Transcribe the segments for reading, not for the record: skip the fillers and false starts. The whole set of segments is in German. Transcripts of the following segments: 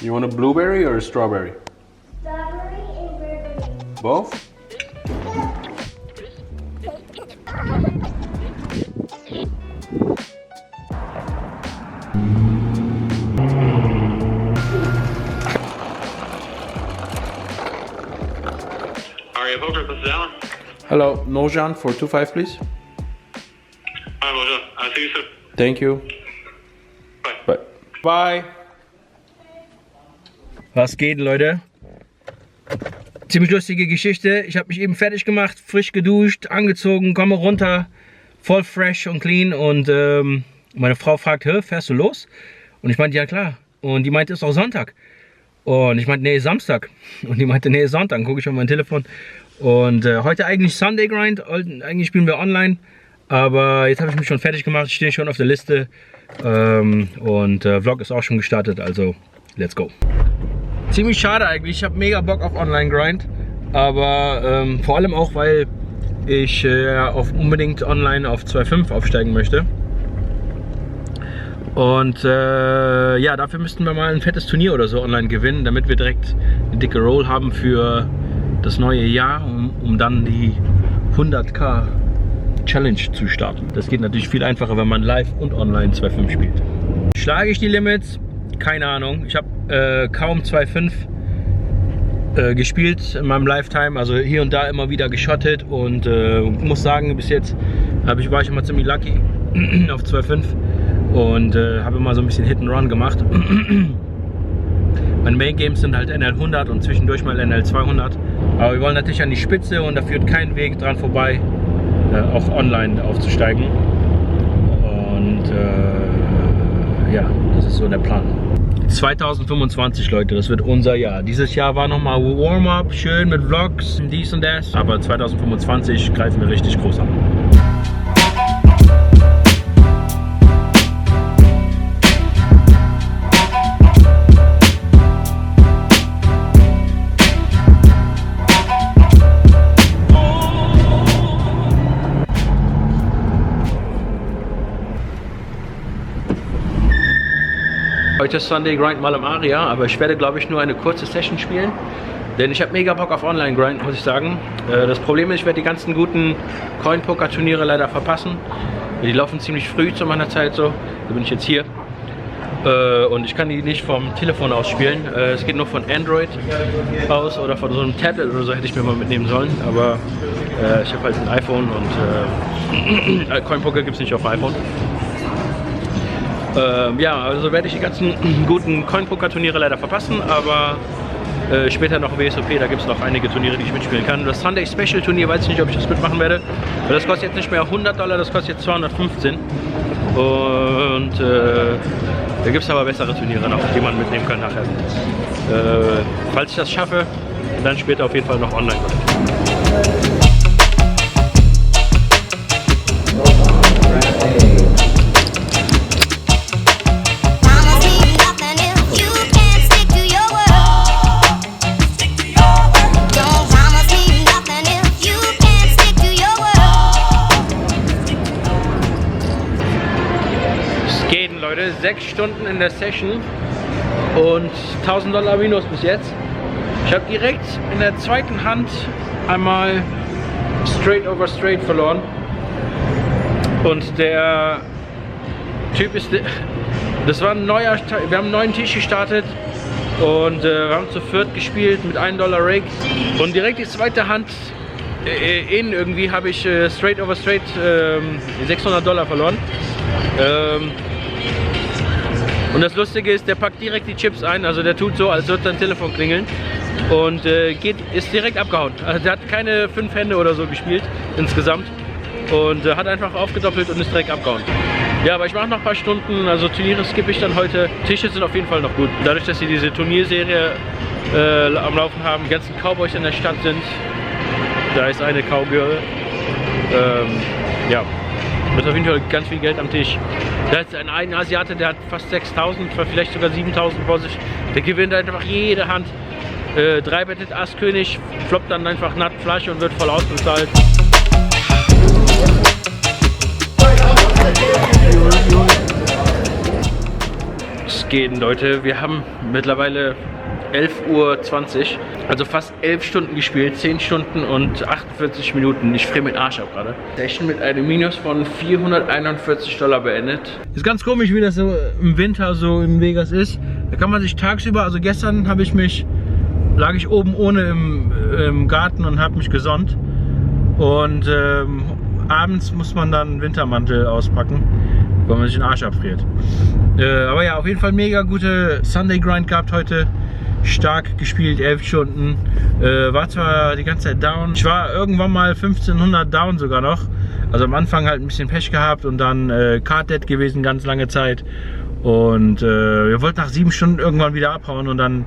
You want a blueberry or a strawberry? Strawberry and blueberry. Both? Aria Poker, this is Alan. Hello, Nojan for 2-5 please. Hi, bonjour. I'll see you soon. Thank you. Bye. Bye. Was geht, Leute? Ziemlich lustige Geschichte. Ich habe mich eben fertig gemacht, frisch geduscht, angezogen, komme runter, voll fresh und clean. Und meine Frau fragt, hä, fährst du los? Und ich meinte, ja klar. Und die meinte, ist auch Sonntag. Und ich meinte, nee, Samstag. Und die meinte, nee, Sonntag. Dann gucke ich auf mein Telefon. Und heute eigentlich Sunday Grind. Eigentlich spielen wir online. Aber jetzt habe ich mich schon fertig gemacht. Ich stehe schon auf der Liste. Vlog ist auch schon gestartet. Also, let's go. Ziemlich schade eigentlich. Ich habe mega Bock auf Online Grind. Aber vor allem auch, weil ich unbedingt online auf 2.5 aufsteigen möchte. Und ja, dafür müssten wir mal ein fettes Turnier oder so online gewinnen, damit wir direkt eine dicke Roll haben für das neue Jahr, um dann die 100.000 Challenge zu starten. Das geht natürlich viel einfacher, wenn man live und online 2.5 spielt. Schlage ich die Limits? Keine Ahnung. Ich habe kaum 2.5 gespielt in meinem Lifetime, also hier und da immer wieder geschottet und muss sagen, bis jetzt war ich immer ziemlich lucky auf 2.5 und habe immer so ein bisschen Hit and Run gemacht. Meine Main Games sind halt NL 100 und zwischendurch mal NL 200, aber wir wollen natürlich an die Spitze und da führt kein Weg dran vorbei, auch online aufzusteigen. Und ja, das ist so der Plan. 2025, Leute, das wird unser Jahr. Dieses Jahr war nochmal Warm-up, schön mit Vlogs, dies und das. Aber 2025 greifen wir richtig groß an. Heute ist Sunday Grind mal im Aria, aber ich werde, glaube ich, nur eine kurze Session spielen. Denn ich habe mega Bock auf Online Grind, muss ich sagen. Das Problem ist, ich werde die ganzen guten Coin-Poker-Turniere leider verpassen. Die laufen ziemlich früh zu meiner Zeit so. Da bin ich jetzt hier. Und ich kann die nicht vom Telefon aus spielen. Es geht nur von Android aus oder von so einem Tablet oder so, hätte ich mir mal mitnehmen sollen. Aber ich habe halt ein iPhone und Coin-Poker gibt es nicht auf iPhone. Ja, also werde ich die ganzen guten Coin-Poker-Turniere leider verpassen, aber später noch WSOP, da gibt es noch einige Turniere, die ich mitspielen kann. Das Sunday Special Turnier, weiß ich nicht, ob ich das mitmachen werde, weil das kostet jetzt nicht mehr $100, das kostet jetzt 215. Und da gibt es aber bessere Turniere noch, die man mitnehmen kann nachher. Falls ich das schaffe, dann später auf jeden Fall noch online. Leute, 6 Stunden in der Session und $1000 minus bis jetzt. Ich habe direkt in der zweiten Hand einmal straight over straight verloren und der Typ ist, das war ein neuer, wir haben einen neuen Tisch gestartet und wir haben zu viert gespielt mit $1 Rig und direkt die zweite Hand irgendwie habe ich straight over straight $600 verloren. Und das Lustige ist, der packt direkt die Chips ein, also der tut so, als würde sein Telefon klingeln und ist direkt abgehauen. Also der hat keine 5 Hände oder so gespielt insgesamt und hat einfach aufgedoppelt und ist direkt abgehauen. Ja, aber ich mache noch ein paar Stunden, also Turniere skippe ich dann heute. Tische sind auf jeden Fall noch gut. Dadurch, dass sie diese Turnierserie am Laufen haben, die ganzen Cowboys in der Stadt sind, da ist eine Cowgirl, ja. Mit auf jeden Fall ganz viel Geld am Tisch. Da ist ein Asiate, der hat fast 6.000, vielleicht sogar 7.000 vor sich. Der gewinnt einfach jede Hand. 3-bettet Ass-König, floppt dann einfach Nut Flush und wird voll ausbezahlt. Es Gehen, Leute. Wir haben mittlerweile 11:20 Uhr, also fast 11 Stunden gespielt, 10 Stunden und 48 Minuten. Ich friere mit Arsch ab gerade. Session mit einem Minus von $441 beendet. Ist ganz komisch, wie das so im Winter so in Vegas ist. Da kann man sich tagsüber, also gestern lag ich oben ohne im Garten und habe mich gesonnt. Und abends muss man dann einen Wintermantel auspacken, weil man sich den Arsch abfriert. Aber ja, auf jeden Fall mega gute Sunday Grind gehabt heute. Stark gespielt, 11 Stunden. War zwar die ganze Zeit down. Ich war irgendwann mal 1500 down sogar noch. Also am Anfang halt ein bisschen Pech gehabt und dann Card Dead gewesen ganz lange Zeit. Und wir wollten nach 7 Stunden irgendwann wieder abhauen und dann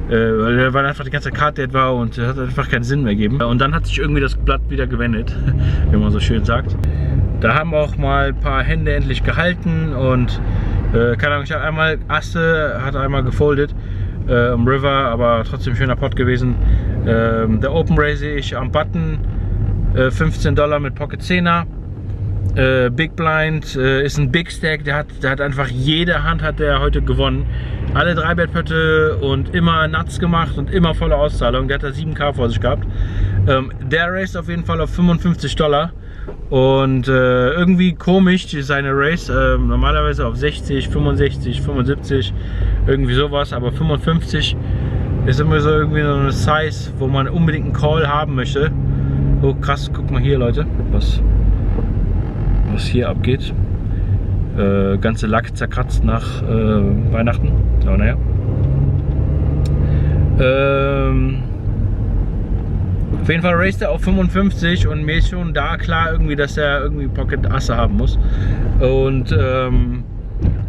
weil einfach die ganze Card Dead war und hat einfach keinen Sinn mehr gegeben. Und dann hat sich irgendwie das Blatt wieder gewendet, wie man so schön sagt. Da haben auch mal ein paar Hände endlich gehalten und keine Ahnung, ich habe einmal Asse, hat einmal gefoldet im River, aber trotzdem schöner Pot gewesen. Der Open Ray sehe ich am Button, $15 mit Pocket 10er. Big Blind ist ein Big Stack, der hat einfach jede Hand hat der heute gewonnen. Alle 3-Bet-Pötte und immer Nuts gemacht und immer volle Auszahlung. Der hat da 7K vor sich gehabt. Der raced auf jeden Fall auf $55 und irgendwie komisch seine Race, normalerweise auf 60, 65, 75, irgendwie sowas, aber 55 ist immer so irgendwie so eine Size, wo man unbedingt einen Call haben möchte. Oh krass, guck mal hier Leute, was hier abgeht. Ganze Lack zerkratzt nach Weihnachten. Aber naja. Auf jeden Fall raced er auf 55 und mir ist schon da klar irgendwie, dass er irgendwie Pocket Asse haben muss. Und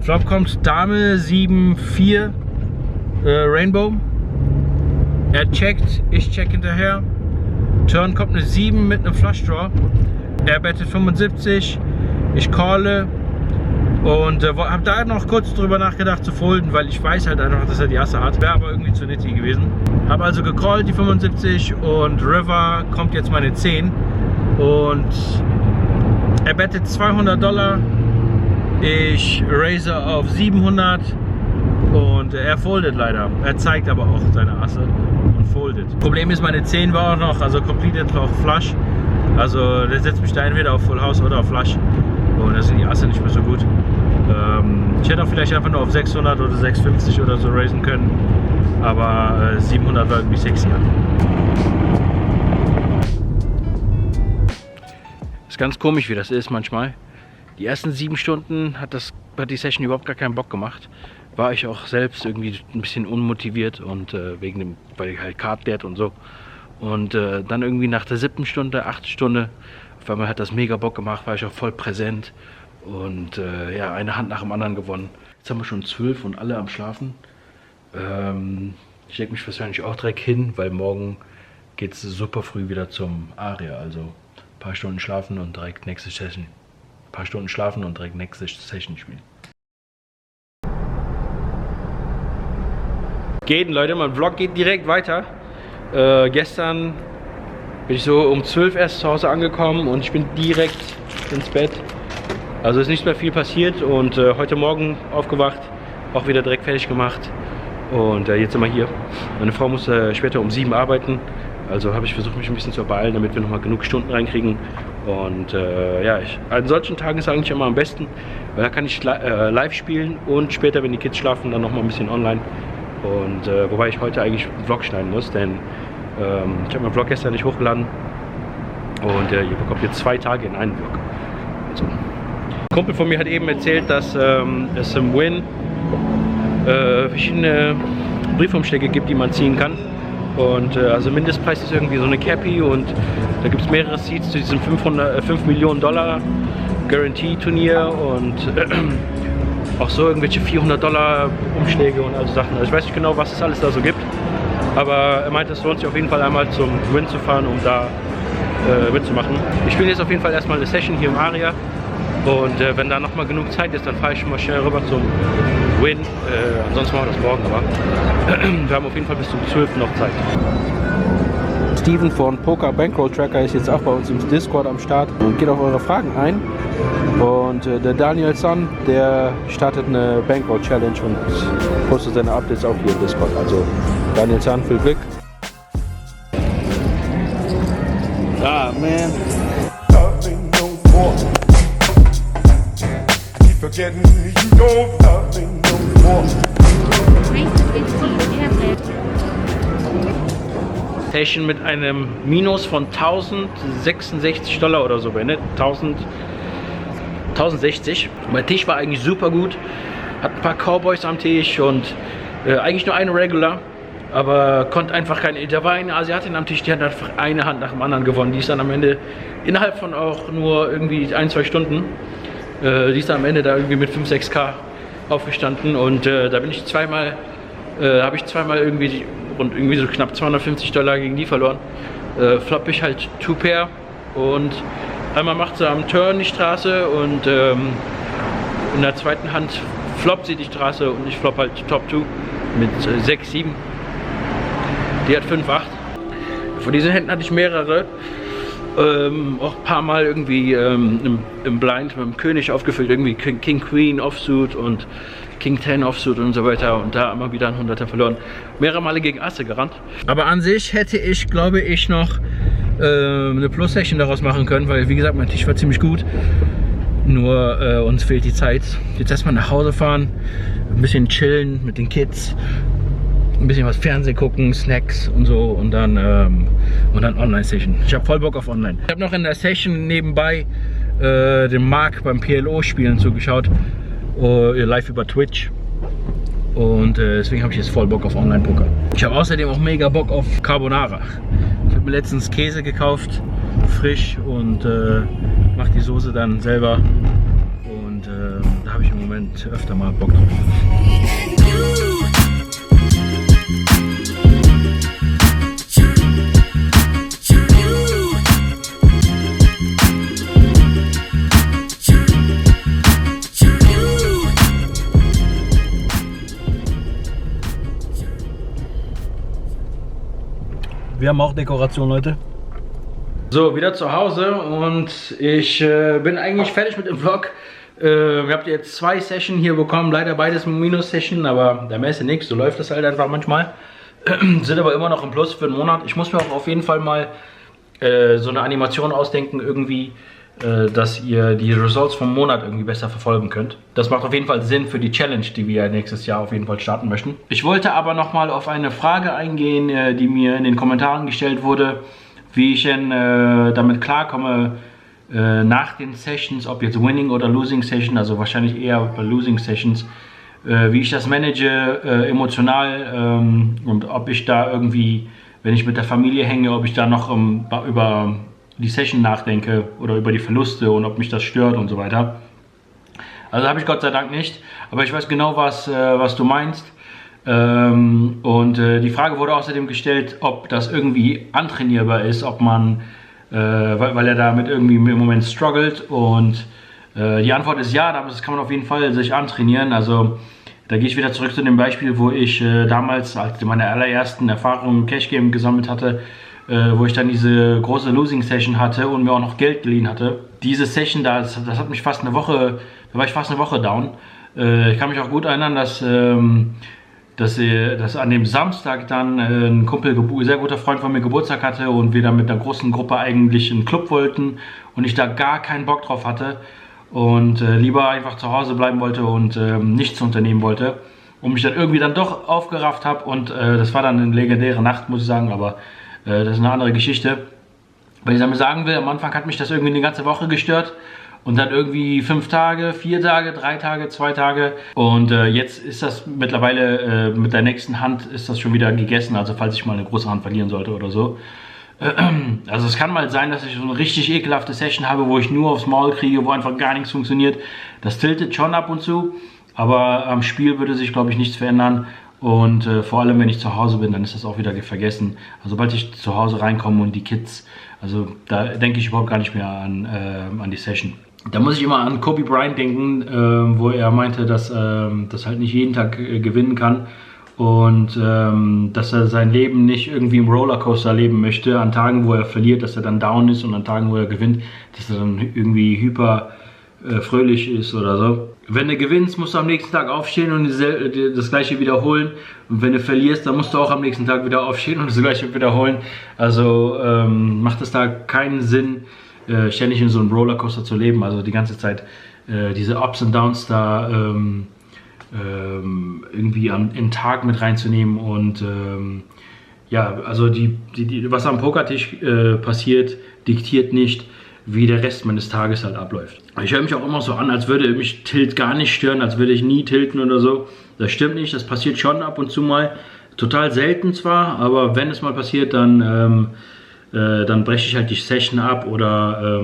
Flop kommt Dame 7-4 Rainbow. Er checkt, ich check hinterher. Turn kommt eine 7 mit einem Flush Draw. Er bettet 75, ich calle und habe da noch kurz drüber nachgedacht zu folden, weil ich weiß halt einfach, dass er die Asse hat. Wäre aber irgendwie zu nitty gewesen. Habe also gecallt die 75 und River kommt jetzt meine 10 und er bettet $200. Ich raise auf 700 und er foldet leider. Er zeigt aber auch seine Asse und foldet. Problem ist, meine 10 war auch noch, also completed auf Flush. Also der setzt mich da entweder auf Full House oder auf Flush und da sind die Asse nicht mehr so gut. Ich hätte auch vielleicht einfach nur auf 600 oder 650 oder so raisen können, aber 700 war irgendwie sexier. Ist ganz komisch, wie das ist manchmal. Die ersten 7 Stunden hat die Session überhaupt gar keinen Bock gemacht. War ich auch selbst irgendwie ein bisschen unmotiviert und weil halt Card Dead und so. Und dann irgendwie nach der 7. Stunde, 8. Stunde, auf einmal hat das mega Bock gemacht, war ich auch voll präsent. Und ja, eine Hand nach dem anderen gewonnen. Jetzt haben wir schon 12 und alle am Schlafen. Ich lege mich wahrscheinlich auch direkt hin, weil morgen geht es super früh wieder zum Aria. Also ein paar Stunden schlafen und direkt nächste Session. Ein paar Stunden schlafen und direkt nächste Session spielen. Geht, Leute, mein Vlog geht direkt weiter. Gestern bin ich so um 12 erst zu Hause angekommen und ich bin direkt ins Bett. Also ist nicht mehr viel passiert und heute Morgen aufgewacht, auch wieder direkt fertig gemacht und jetzt sind wir hier. Meine Frau muss später um 7 arbeiten, also habe ich versucht, mich ein bisschen zu beeilen, damit wir nochmal genug Stunden reinkriegen. Und ja, an solchen Tagen ist es eigentlich immer am besten, weil da kann ich live spielen und später, wenn die Kids schlafen, dann nochmal ein bisschen online. Und wobei ich heute eigentlich einen Vlog schneiden muss, denn ich habe meinen Vlog gestern nicht hochgeladen und ihr bekommt jetzt 2 Tage in einen Vlog. Also. Ein Kumpel von mir hat eben erzählt, dass es im Win verschiedene Briefumschläge gibt, die man ziehen kann. Und also Mindestpreis ist irgendwie so eine Cappy und da gibt es mehrere Seats zu diesem $5 Millionen Guarantee-Turnier und auch so irgendwelche $400 Umschläge und also Sachen. Also ich weiß nicht genau, was es alles da so gibt, aber er meinte, es lohnt sich auf jeden Fall einmal zum Win zu fahren, um da mitzumachen. Ich spiele jetzt auf jeden Fall erstmal eine Session hier im Aria und wenn da nochmal genug Zeit ist, dann fahre ich schon mal schnell rüber zum Win. Ansonsten machen wir das morgen, aber wir haben auf jeden Fall bis zum 12. noch Zeit. Steven von Poker Bankroll Tracker ist jetzt auch bei uns im Discord am Start und geht auf eure Fragen ein. Und der Daniel Sun, der startet eine Bankroll Challenge und postet seine Updates auch hier im Discord. Also Daniel Sun, viel Glück. Ah, man. Love me no more. Keep forgetting you don't love me no more. Session mit einem Minus von 1066 Dollar oder so beendet. 1060. Mein Tisch war eigentlich super gut. Hat ein paar Cowboys am Tisch und eigentlich nur eine Regular. Aber konnte einfach keine. Da war eine Asiatin am Tisch, die hat einfach eine Hand nach dem anderen gewonnen. Die ist dann am Ende innerhalb von auch nur irgendwie 1-2 Stunden. Die ist dann am Ende da irgendwie mit 5-6K aufgestanden. Und da bin ich zweimal, habe ich zweimal irgendwie und irgendwie so knapp 250 Dollar gegen die verloren. Flop ich halt 2-Pair und einmal macht sie am Turn die Straße und in der zweiten Hand floppt sie die Straße und ich flop halt Top 2 mit 6-7. Die hat 5-8. Von diesen Händen hatte ich mehrere. Auch ein paar Mal irgendwie im Blind mit dem König aufgefüllt, irgendwie King Queen Offsuit und King 10 Offsuit und so weiter und da immer wieder ein 100er verloren. Mehrere Male gegen Asse gerannt. Aber an sich hätte ich, glaube ich, noch eine Plus-Session daraus machen können, weil wie gesagt, mein Tisch war ziemlich gut. Nur uns fehlt die Zeit. Jetzt erstmal nach Hause fahren, ein bisschen chillen mit den Kids. Ein bisschen was Fernsehen gucken, Snacks und so und dann Online-Session. Ich habe voll Bock auf Online. Ich habe noch in der Session nebenbei dem Marc beim PLO-Spielen zugeschaut, live über Twitch und deswegen habe ich jetzt voll Bock auf Online-Poker. Ich habe außerdem auch mega Bock auf Carbonara. Ich habe mir letztens Käse gekauft, frisch und mache die Soße dann selber und da habe ich im Moment öfter mal Bock drauf. Wir haben auch Dekoration, Leute. So, wieder zu Hause und ich bin eigentlich fertig mit dem Vlog. Wir habt jetzt 2 Sessions hier bekommen, leider beides Minus-Session, aber der Messe nichts, so läuft das halt einfach manchmal. Sind aber immer noch im Plus für einen Monat. Ich muss mir auch auf jeden Fall mal so eine Animation ausdenken, irgendwie, dass ihr die Results vom Monat irgendwie besser verfolgen könnt. Das macht auf jeden Fall Sinn für die Challenge, die wir nächstes Jahr auf jeden Fall starten möchten. Ich wollte aber nochmal auf eine Frage eingehen, die mir in den Kommentaren gestellt wurde, wie ich denn damit klarkomme nach den Sessions, ob jetzt Winning oder Losing Session, also wahrscheinlich eher bei Losing Sessions, wie ich das manage emotional und ob ich da irgendwie, wenn ich mit der Familie hänge, ob ich da noch über die Session nachdenke oder über die Verluste und ob mich das stört und so weiter. Also habe ich Gott sei Dank nicht, aber ich weiß genau, was du meinst. Die Frage wurde außerdem gestellt, ob das irgendwie antrainierbar ist, ob man, weil er damit irgendwie im Moment struggelt und die Antwort ist ja, das kann man auf jeden Fall sich antrainieren. Also da gehe ich wieder zurück zu dem Beispiel, wo ich damals, als meine allerersten Erfahrungen im Cash Game gesammelt hatte, wo ich dann diese große Losing Session hatte und mir auch noch Geld geliehen hatte. Diese Session, das hat mich fast eine Woche, da war ich fast eine Woche down. Ich kann mich auch gut erinnern, dass an dem Samstag dann ein Kumpel, ein sehr guter Freund von mir, Geburtstag hatte und wir dann mit einer großen Gruppe eigentlich in den Club wollten und ich da gar keinen Bock drauf hatte und lieber einfach zu Hause bleiben wollte und nichts unternehmen wollte und mich dann irgendwie dann doch aufgerafft habe und das war dann eine legendäre Nacht, muss ich sagen, aber das ist eine andere Geschichte. Weil ich damit sagen will, am Anfang hat mich das irgendwie eine ganze Woche gestört und dann irgendwie 5 Tage, 4 Tage, 3 Tage, 2 Tage und jetzt ist das mittlerweile mit der nächsten Hand ist das schon wieder gegessen, also falls ich mal eine große Hand verlieren sollte oder so. Also es kann mal sein, dass ich so eine richtig ekelhafte Session habe, wo ich nur aufs Maul kriege, wo einfach gar nichts funktioniert. Das tiltet schon ab und zu, aber am Spiel würde sich, glaube ich, nichts verändern. Und vor allem, wenn ich zu Hause bin, dann ist das auch wieder vergessen. Also sobald ich zu Hause reinkomme und die Kids, also da denke ich überhaupt gar nicht mehr an die Session. Da muss ich immer an Kobe Bryant denken, wo er meinte, dass das halt nicht jeden Tag gewinnen kann. und dass er sein Leben nicht irgendwie im Rollercoaster leben möchte, an Tagen, wo er verliert, dass er dann down ist und an Tagen, wo er gewinnt, dass er dann irgendwie hyper fröhlich ist oder so. Wenn du gewinnst, musst du am nächsten Tag aufstehen und das gleiche wiederholen. Und wenn du verlierst, dann musst du auch am nächsten Tag wieder aufstehen und das gleiche wiederholen. Also macht es da keinen Sinn, ständig in so einem Rollercoaster zu leben. Also die ganze Zeit diese Ups und Downs da irgendwie in den Tag mit reinzunehmen. Und ja, also was am Pokertisch passiert, diktiert nicht, wie der Rest meines Tages halt abläuft. Ich höre mich auch immer so an, als würde mich Tilt gar nicht stören, als würde ich nie tilten oder so. Das stimmt nicht, das passiert schon ab und zu mal. Total selten zwar, aber wenn es mal passiert, dann breche ich halt die Session ab oder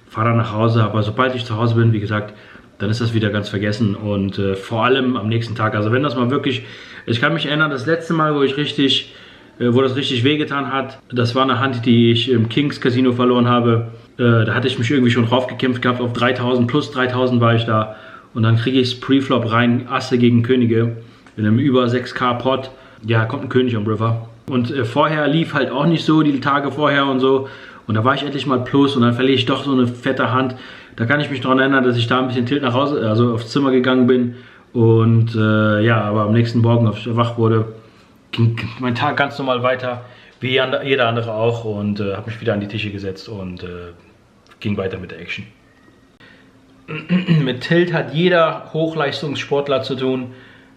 fahre dann nach Hause. Aber sobald ich zu Hause bin, wie gesagt, dann ist das wieder ganz vergessen. Und vor allem am nächsten Tag, also wenn das mal wirklich, ich kann mich erinnern, das letzte Mal, wo das richtig wehgetan hat, das war eine Hand, die ich im Kings Casino verloren habe. Da hatte ich mich irgendwie schon raufgekämpft gehabt auf 3000, plus 3000 war ich da. Und dann kriege ich es Preflop rein, Asse gegen Könige, in einem über 6K Pot. Ja, kommt ein König am River. Und vorher lief halt auch nicht so, die Tage vorher und so. Und da war ich endlich mal plus und dann verliere ich doch so eine fette Hand. Da kann ich mich daran erinnern, dass ich da ein bisschen Tilt nach Hause, also aufs Zimmer gegangen bin. Und ja, aber am nächsten Morgen, als ich wach wurde, ging mein Tag ganz normal weiter, wie jeder andere auch. Und habe mich wieder an die Tische gesetzt und ging weiter mit der Action. Mit Tilt hat jeder Hochleistungssportler zu tun.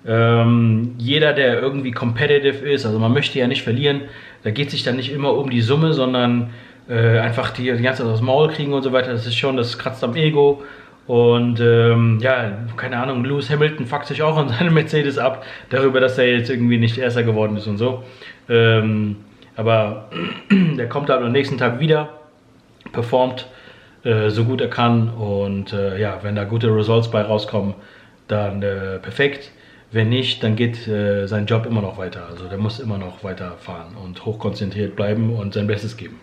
Jeder, der irgendwie competitive ist, also man möchte ja nicht verlieren, da geht es sich dann nicht immer um die Summe, sondern einfach die ganze Zeit aufs Maul kriegen und so weiter. Das kratzt am Ego. Und ja, keine Ahnung, Lewis Hamilton fuckt sich auch an seinem Mercedes ab, darüber, dass er jetzt irgendwie nicht Erster geworden ist und so. Aber der kommt halt am nächsten Tag wieder, performt so gut er kann und ja, wenn da gute Results bei rauskommen, dann perfekt. Wenn nicht, dann geht sein Job immer noch weiter. Also der muss immer noch weiterfahren und hochkonzentriert bleiben und sein Bestes geben.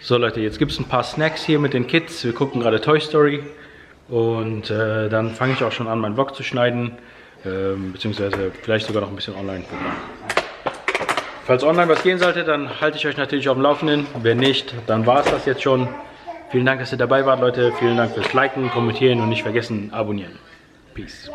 So Leute, jetzt gibt es ein paar Snacks hier mit den Kids. Wir gucken gerade Toy Story und dann fange ich auch schon an, meinen Vlog zu schneiden, beziehungsweise vielleicht sogar noch ein bisschen online gucken. Falls online was gehen sollte, dann halte ich euch natürlich auf dem Laufenden. Wenn nicht, dann war es das jetzt schon. Vielen Dank, dass ihr dabei wart, Leute. Vielen Dank fürs Liken, Kommentieren und nicht vergessen, abonnieren. Peace.